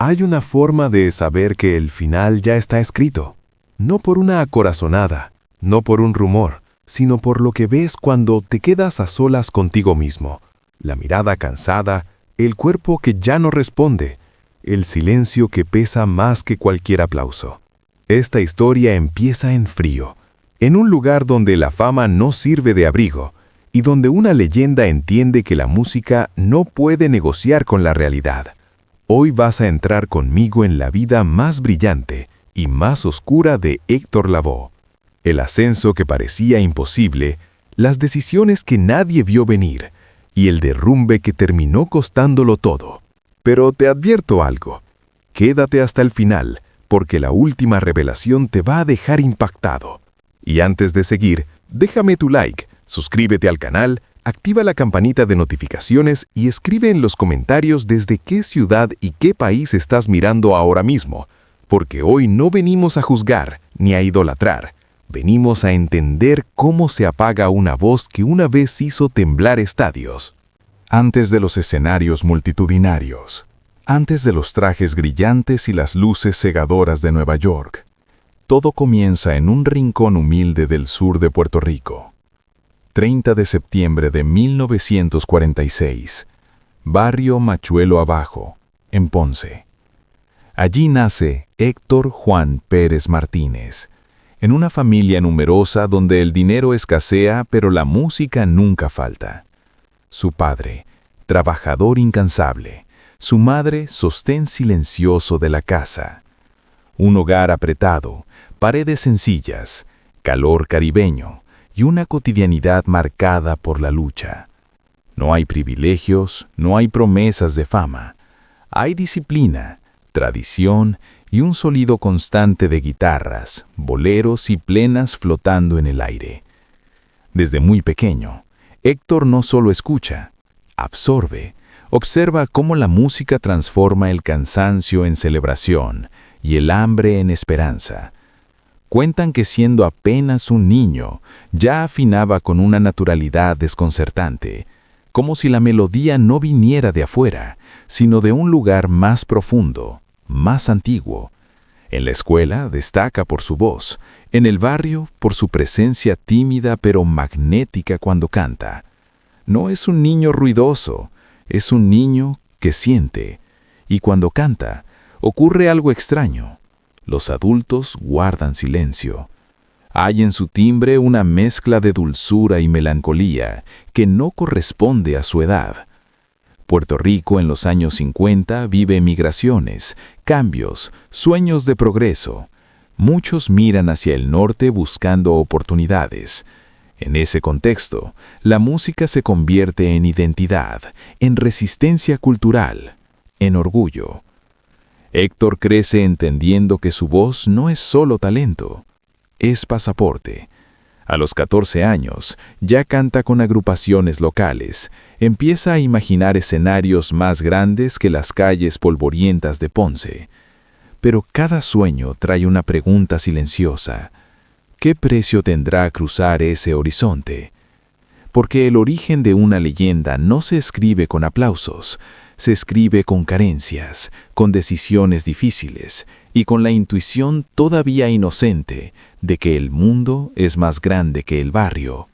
Hay una forma de saber que el final ya está escrito. No por una acorazonada, no por un rumor, sino por lo que ves cuando te quedas a solas contigo mismo. La mirada cansada, el cuerpo que ya no responde, el silencio que pesa más que cualquier aplauso. Esta historia empieza en frío, en un lugar donde la fama no sirve de abrigo y donde una leyenda entiende que la música no puede negociar con la realidad. Hoy vas a entrar conmigo en la vida más brillante y más oscura de Héctor Lavoe. El ascenso que parecía imposible, las decisiones que nadie vio venir y el derrumbe que terminó costándolo todo. Pero te advierto algo, quédate hasta el final, porque la última revelación te va a dejar impactado. Y antes de seguir, déjame tu like, suscríbete al canal, activa la campanita de notificaciones y escribe en los comentarios desde qué ciudad y qué país estás mirando ahora mismo, porque hoy no venimos a juzgar ni a idolatrar, venimos a entender cómo se apaga una voz que una vez hizo temblar estadios. Antes de los escenarios multitudinarios, antes de los trajes brillantes y las luces cegadoras de Nueva York, todo comienza en un rincón humilde del sur de Puerto Rico. 30 de septiembre de 1946, barrio Machuelo Abajo, en Ponce. Allí nace Héctor Juan Pérez Martínez, en una familia numerosa donde el dinero escasea pero la música nunca falta. Su padre, trabajador incansable, su madre, sostén silencioso de la casa. Un hogar apretado, paredes sencillas, calor caribeño y una cotidianidad marcada por la lucha. No hay privilegios, no hay promesas de fama. Hay disciplina, tradición y un sonido constante de guitarras, boleros y plenas flotando en el aire. Desde muy pequeño, Héctor no solo escucha, absorbe, observa cómo la música transforma el cansancio en celebración y el hambre en esperanza. Cuentan que siendo apenas un niño, ya afinaba con una naturalidad desconcertante, como si la melodía no viniera de afuera, sino de un lugar más profundo, más antiguo. En la escuela destaca por su voz, en el barrio por su presencia tímida pero magnética cuando canta. No es un niño ruidoso, es un niño que siente, y cuando canta, ocurre algo extraño. Los adultos guardan silencio. Hay en su timbre una mezcla de dulzura y melancolía que no corresponde a su edad. Puerto Rico en los años 50 vive migraciones, cambios, sueños de progreso. Muchos miran hacia el norte buscando oportunidades. En ese contexto, la música se convierte en identidad, en resistencia cultural, en orgullo. Héctor crece entendiendo que su voz no es solo talento, es pasaporte. A los 14 años, ya canta con agrupaciones locales, empieza a imaginar escenarios más grandes que las calles polvorientas de Ponce. Pero cada sueño trae una pregunta silenciosa. ¿Qué precio tendrá cruzar ese horizonte? Porque el origen de una leyenda no se escribe con aplausos, se escribe con carencias, con decisiones difíciles y con la intuición todavía inocente de que el mundo es más grande que el barrio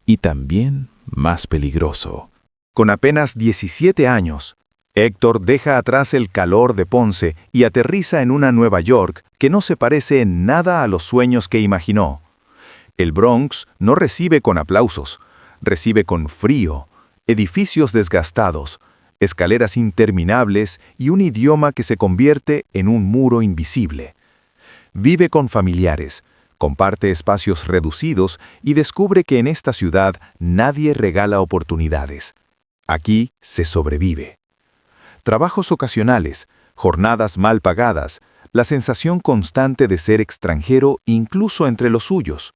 y también más peligroso. Con apenas 17 años, Héctor deja atrás el calor de Ponce y aterriza en una Nueva York que no se parece en nada a los sueños que imaginó. El Bronx no recibe con aplausos, recibe con frío, edificios desgastados, escaleras interminables y un idioma que se convierte en un muro invisible. Vive con familiares, comparte espacios reducidos y descubre que en esta ciudad nadie regala oportunidades. Aquí se sobrevive. Trabajos ocasionales, jornadas mal pagadas, la sensación constante de ser extranjero incluso entre los suyos.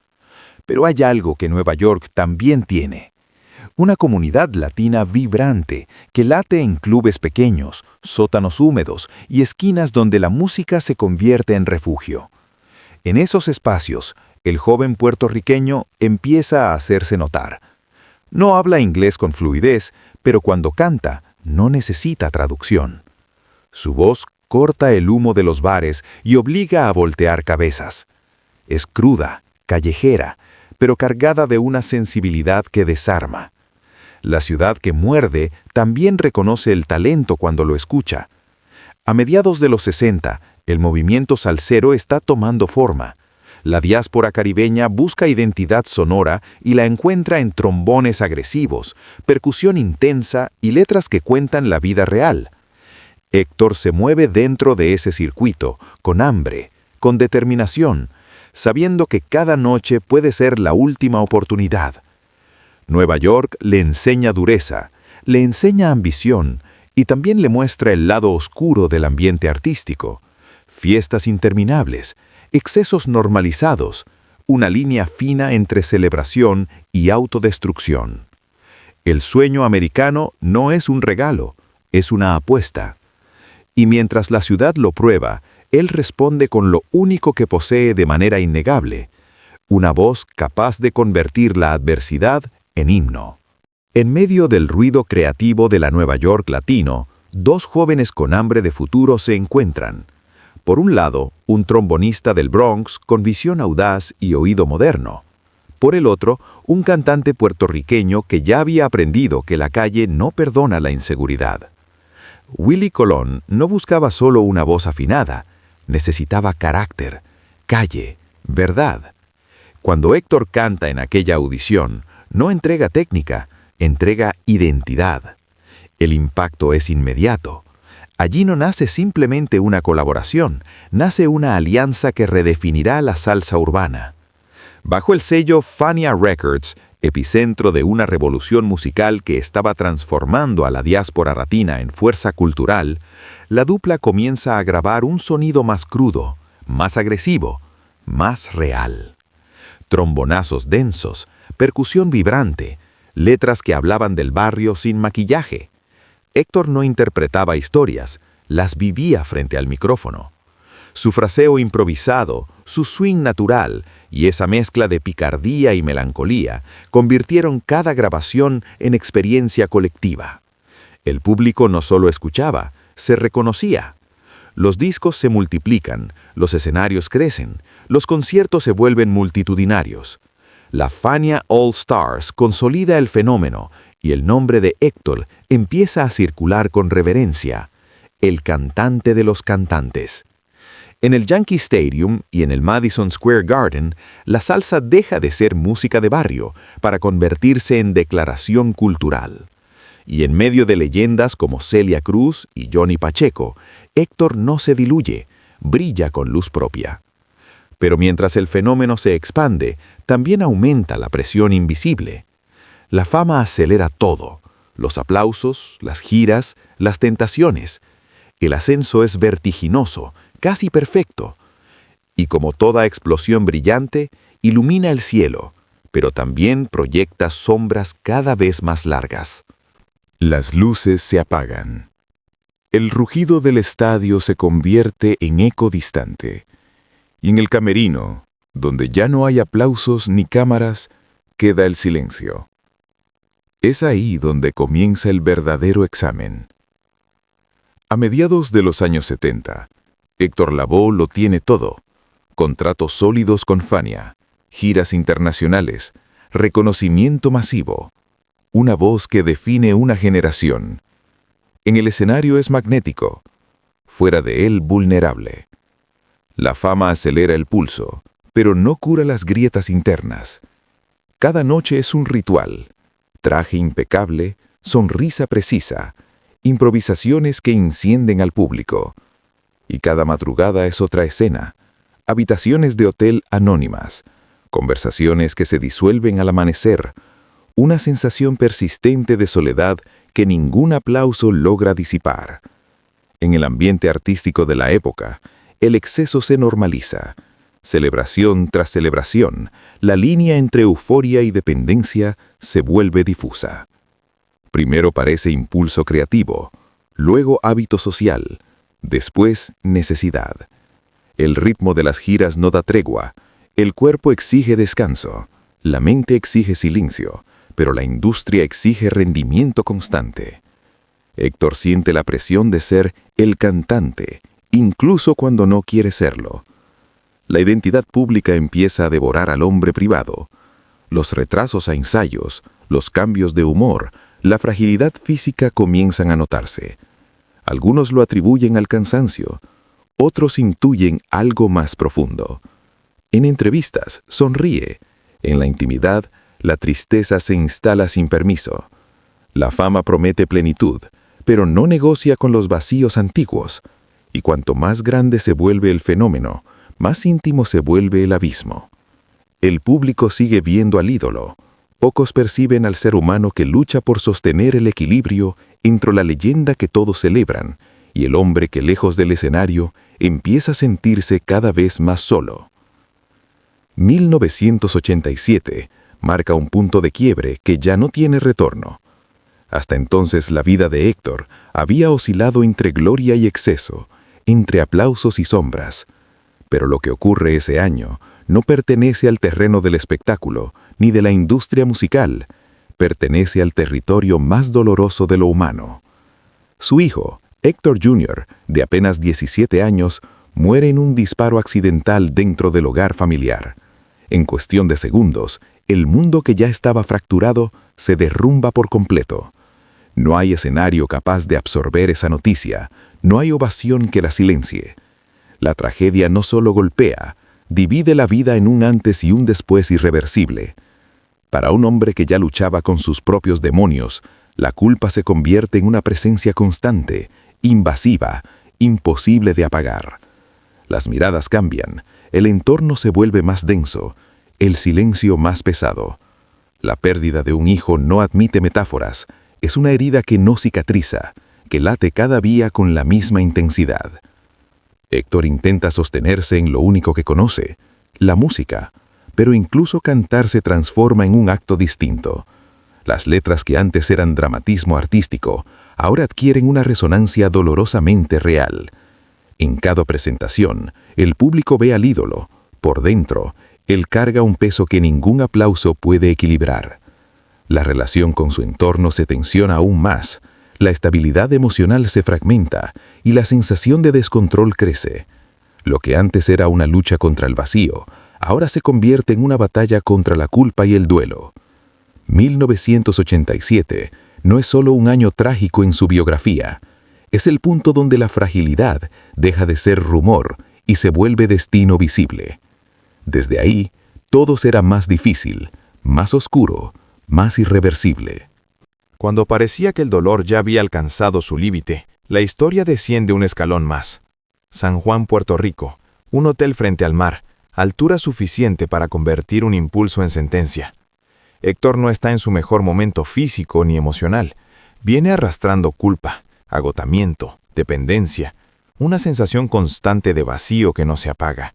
Pero hay algo que Nueva York también tiene. Una comunidad latina vibrante que late en clubes pequeños, sótanos húmedos y esquinas donde la música se convierte en refugio. En esos espacios, el joven puertorriqueño empieza a hacerse notar. No habla inglés con fluidez, pero cuando canta, no necesita traducción. Su voz corta el humo de los bares y obliga a voltear cabezas. Es cruda, callejera, pero cargada de una sensibilidad que desarma. La ciudad que muerde también reconoce el talento cuando lo escucha. A mediados de los 60, el movimiento salsero está tomando forma. La diáspora caribeña busca identidad sonora y la encuentra en trombones agresivos, percusión intensa y letras que cuentan la vida real. Héctor se mueve dentro de ese circuito, con hambre, con determinación, sabiendo que cada noche puede ser la última oportunidad. Nueva York le enseña dureza, le enseña ambición y también le muestra el lado oscuro del ambiente artístico. Fiestas interminables, excesos normalizados, una línea fina entre celebración y autodestrucción. El sueño americano no es un regalo, es una apuesta. Y mientras la ciudad lo prueba, él responde con lo único que posee de manera innegable, una voz capaz de convertir la adversidad en himno. En medio del ruido creativo de la Nueva York latino, dos jóvenes con hambre de futuro se encuentran. Por un lado, un trombonista del Bronx con visión audaz y oído moderno. Por el otro, un cantante puertorriqueño que ya había aprendido que la calle no perdona la inseguridad. Willie Colón no buscaba solo una voz afinada, necesitaba carácter, calle, verdad. Cuando Héctor canta en aquella audición, no entrega técnica, entrega identidad. El impacto es inmediato. Allí no nace simplemente una colaboración, nace una alianza que redefinirá la salsa urbana. Bajo el sello Fania Records, epicentro de una revolución musical que estaba transformando a la diáspora latina en fuerza cultural, la dupla comienza a grabar un sonido más crudo, más agresivo, más real. Trombonazos densos, percusión vibrante, letras que hablaban del barrio sin maquillaje. Héctor no interpretaba historias, las vivía frente al micrófono. Su fraseo improvisado, su swing natural y esa mezcla de picardía y melancolía convirtieron cada grabación en experiencia colectiva. El público no solo escuchaba, se reconocía. Los discos se multiplican, los escenarios crecen, los conciertos se vuelven multitudinarios. La Fania All Stars consolida el fenómeno y el nombre de Héctor empieza a circular con reverencia. El cantante de los cantantes. En el Yankee Stadium y en el Madison Square Garden, la salsa deja de ser música de barrio para convertirse en declaración cultural. Y en medio de leyendas como Celia Cruz y Johnny Pacheco, Héctor no se diluye, brilla con luz propia. Pero mientras el fenómeno se expande, también aumenta la presión invisible. La fama acelera todo, los aplausos, las giras, las tentaciones. El ascenso es vertiginoso, casi perfecto. Y como toda explosión brillante, ilumina el cielo, pero también proyecta sombras cada vez más largas. Las luces se apagan. El rugido del estadio se convierte en eco distante. Y en el camerino, donde ya no hay aplausos ni cámaras, queda el silencio. Es ahí donde comienza el verdadero examen. A mediados de los años 70, Héctor Lavoe lo tiene todo. Contratos sólidos con Fania, giras internacionales, reconocimiento masivo. Una voz que define una generación. En el escenario es magnético, fuera de él vulnerable. La fama acelera el pulso, pero no cura las grietas internas. Cada noche es un ritual. Traje impecable, sonrisa precisa, improvisaciones que encienden al público. Y cada madrugada es otra escena. Habitaciones de hotel anónimas, conversaciones que se disuelven al amanecer, una sensación persistente de soledad que ningún aplauso logra disipar. En el ambiente artístico de la época, el exceso se normaliza. Celebración tras celebración, la línea entre euforia y dependencia se vuelve difusa. Primero parece impulso creativo, luego hábito social, después necesidad. El ritmo de las giras no da tregua, el cuerpo exige descanso, la mente exige silencio, pero la industria exige rendimiento constante. Héctor siente la presión de ser el cantante, incluso cuando no quiere serlo. La identidad pública empieza a devorar al hombre privado. Los retrasos a ensayos, los cambios de humor, la fragilidad física comienzan a notarse. Algunos lo atribuyen al cansancio, otros intuyen algo más profundo. En entrevistas, sonríe. En la intimidad, la tristeza se instala sin permiso. La fama promete plenitud, pero no negocia con los vacíos antiguos. Y cuanto más grande se vuelve el fenómeno, más íntimo se vuelve el abismo. El público sigue viendo al ídolo. Pocos perciben al ser humano que lucha por sostener el equilibrio entre la leyenda que todos celebran y el hombre que, lejos del escenario, empieza a sentirse cada vez más solo. 1987 marca un punto de quiebre que ya no tiene retorno. Hasta entonces la vida de Héctor había oscilado entre gloria y exceso, entre aplausos y sombras. Pero lo que ocurre ese año no pertenece al terreno del espectáculo ni de la industria musical, pertenece al territorio más doloroso de lo humano. Su hijo, Héctor Jr., de apenas 17 años, muere en un disparo accidental dentro del hogar familiar. En cuestión de segundos, el mundo que ya estaba fracturado se derrumba por completo. No hay escenario capaz de absorber esa noticia, no hay ovación que la silencie. La tragedia no solo golpea, divide la vida en un antes y un después irreversible. Para un hombre que ya luchaba con sus propios demonios, la culpa se convierte en una presencia constante, invasiva, imposible de apagar. Las miradas cambian, el entorno se vuelve más denso, el silencio más pesado. La pérdida de un hijo no admite metáforas, es una herida que no cicatriza, que late cada día con la misma intensidad. Héctor intenta sostenerse en lo único que conoce, la música, pero incluso cantar se transforma en un acto distinto. Las letras que antes eran dramatismo artístico, ahora adquieren una resonancia dolorosamente real. En cada presentación, el público ve al ídolo. Por dentro, él carga un peso que ningún aplauso puede equilibrar. La relación con su entorno se tensiona aún más, la estabilidad emocional se fragmenta y la sensación de descontrol crece. Lo que antes era una lucha contra el vacío, ahora se convierte en una batalla contra la culpa y el duelo. 1987 no es solo un año trágico en su biografía, es el punto donde la fragilidad deja de ser rumor y se vuelve destino visible. Desde ahí, todo será más difícil, más oscuro, más irreversible. Cuando parecía que el dolor ya había alcanzado su límite, la historia desciende un escalón más. San Juan, Puerto Rico, un hotel frente al mar, altura suficiente para convertir un impulso en sentencia. Héctor no está en su mejor momento físico ni emocional. Viene arrastrando culpa, agotamiento, dependencia, una sensación constante de vacío que no se apaga.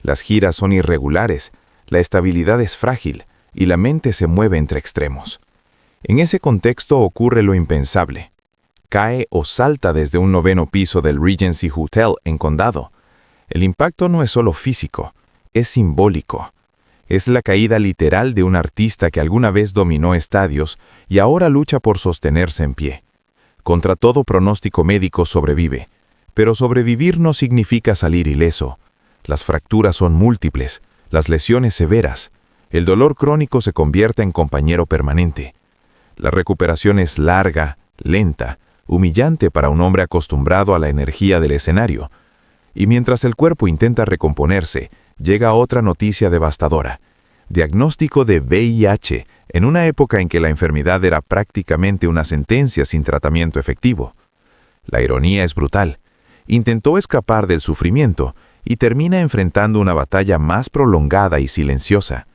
Las giras son irregulares, la estabilidad es frágil y la mente se mueve entre extremos. En ese contexto ocurre lo impensable. Cae o salta desde un 9º piso del Regency Hotel en Condado. El impacto no es solo físico, es simbólico. Es la caída literal de un artista que alguna vez dominó estadios y ahora lucha por sostenerse en pie. Contra todo pronóstico médico sobrevive, pero sobrevivir no significa salir ileso. Las fracturas son múltiples, las lesiones severas. El dolor crónico se convierte en compañero permanente. La recuperación es larga, lenta, humillante para un hombre acostumbrado a la energía del escenario. Y mientras el cuerpo intenta recomponerse, llega otra noticia devastadora. Diagnóstico de VIH en una época en que la enfermedad era prácticamente una sentencia sin tratamiento efectivo. La ironía es brutal. Intentó escapar del sufrimiento y termina enfrentando una batalla más prolongada y silenciosa.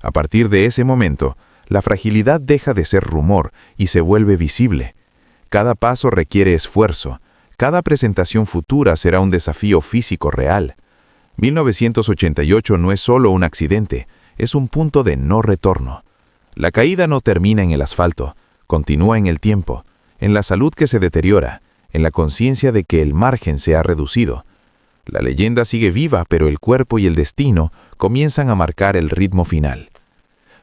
A partir de ese momento, la fragilidad deja de ser rumor y se vuelve visible. Cada paso requiere esfuerzo. Cada presentación futura será un desafío físico real. 1988 no es solo un accidente, es un punto de no retorno. La caída no termina en el asfalto, continúa en el tiempo, en la salud que se deteriora, en la conciencia de que el margen se ha reducido. La leyenda sigue viva, pero el cuerpo y el destino comienzan a marcar el ritmo final.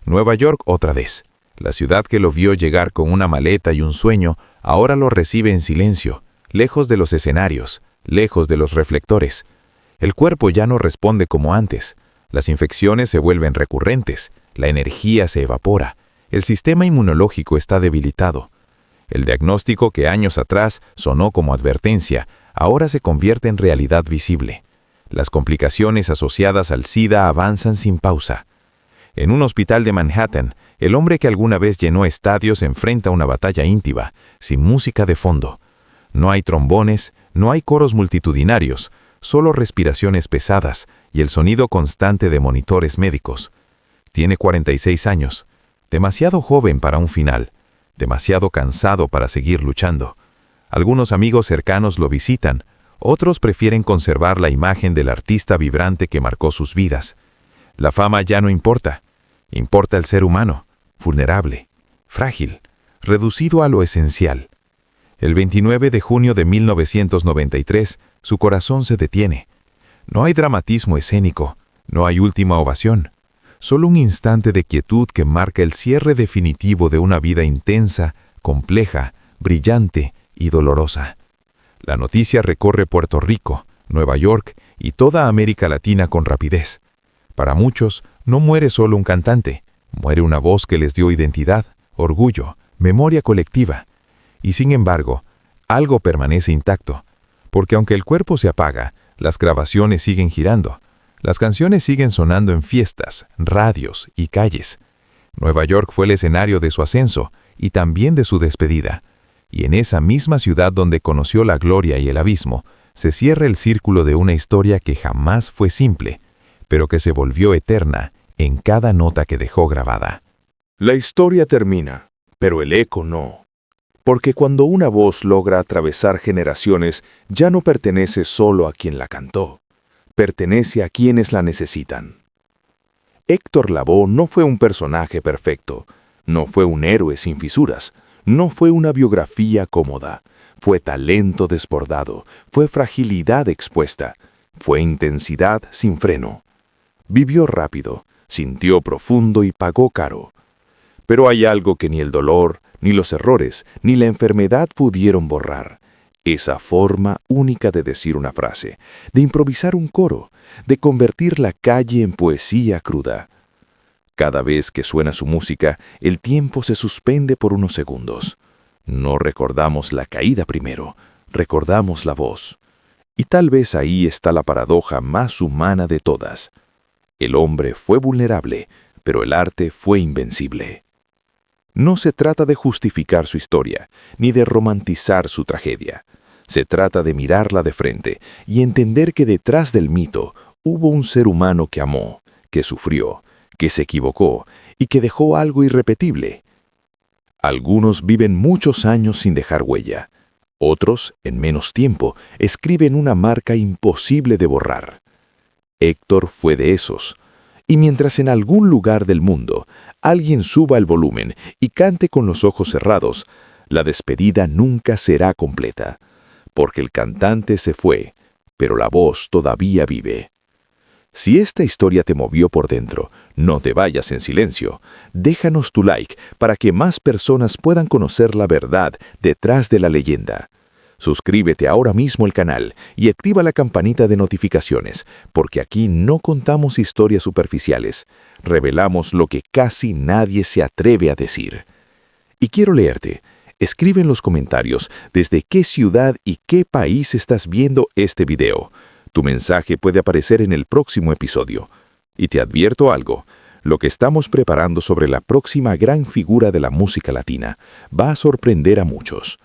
Nueva York otra vez. La ciudad que lo vio llegar con una maleta y un sueño, ahora lo recibe en silencio, lejos de los escenarios, lejos de los reflectores. El cuerpo ya no responde como antes. Las infecciones se vuelven recurrentes, la energía se evapora, el sistema inmunológico está debilitado. El diagnóstico que años atrás sonó como advertencia, ahora se convierte en realidad visible. Las complicaciones asociadas al SIDA avanzan sin pausa. En un hospital de Manhattan, el hombre que alguna vez llenó estadios enfrenta una batalla íntima, sin música de fondo. No hay trombones, no hay coros multitudinarios, solo respiraciones pesadas y el sonido constante de monitores médicos. Tiene 46 años, demasiado joven para un final, demasiado cansado para seguir luchando. Algunos amigos cercanos lo visitan, otros prefieren conservar la imagen del artista vibrante que marcó sus vidas. La fama ya no importa, importa el ser humano, vulnerable, frágil, reducido a lo esencial. El 29 de junio de 1993, su corazón se detiene. No hay dramatismo escénico, no hay última ovación, solo un instante de quietud que marca el cierre definitivo de una vida intensa, compleja, brillante y dolorosa. La noticia recorre Puerto Rico, Nueva York y toda América Latina con rapidez. Para muchos, no muere solo un cantante, muere una voz que les dio identidad, orgullo, memoria colectiva. Y sin embargo, algo permanece intacto, porque aunque el cuerpo se apaga, las grabaciones siguen girando, las canciones siguen sonando en fiestas, radios y calles. Nueva York fue el escenario de su ascenso y también de su despedida. Y en esa misma ciudad donde conoció la gloria y el abismo, se cierra el círculo de una historia que jamás fue simple, pero que se volvió eterna en cada nota que dejó grabada. La historia termina, pero el eco no. Porque cuando una voz logra atravesar generaciones, ya no pertenece solo a quien la cantó, pertenece a quienes la necesitan. Héctor Lavoe no fue un personaje perfecto, no fue un héroe sin fisuras, no fue una biografía cómoda, fue talento desbordado, fue fragilidad expuesta, fue intensidad sin freno. Vivió rápido, sintió profundo y pagó caro. Pero hay algo que ni el dolor, ni los errores, ni la enfermedad pudieron borrar. Esa forma única de decir una frase, de improvisar un coro, de convertir la calle en poesía cruda. Cada vez que suena su música, el tiempo se suspende por unos segundos. No recordamos la caída primero, recordamos la voz. Y tal vez ahí está la paradoja más humana de todas. El hombre fue vulnerable, pero el arte fue invencible. No se trata de justificar su historia, ni de romantizar su tragedia. Se trata de mirarla de frente y entender que detrás del mito hubo un ser humano que amó, que sufrió, que se equivocó y que dejó algo irrepetible. Algunos viven muchos años sin dejar huella. Otros, en menos tiempo, escriben una marca imposible de borrar. Héctor fue de esos. Y mientras en algún lugar del mundo alguien suba el volumen y cante con los ojos cerrados, la despedida nunca será completa, porque el cantante se fue, pero la voz todavía vive. Si esta historia te movió por dentro, no te vayas en silencio. Déjanos tu like para que más personas puedan conocer la verdad detrás de la leyenda. Suscríbete ahora mismo al canal y activa la campanita de notificaciones, porque aquí no contamos historias superficiales, revelamos lo que casi nadie se atreve a decir. Y quiero leerte. Escribe en los comentarios desde qué ciudad y qué país estás viendo este video. Tu mensaje puede aparecer en el próximo episodio. Y te advierto algo, lo que estamos preparando sobre la próxima gran figura de la música latina va a sorprender a muchos.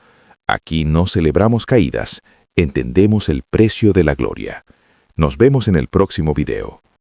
Aquí no celebramos caídas, entendemos el precio de la gloria. Nos vemos en el próximo video.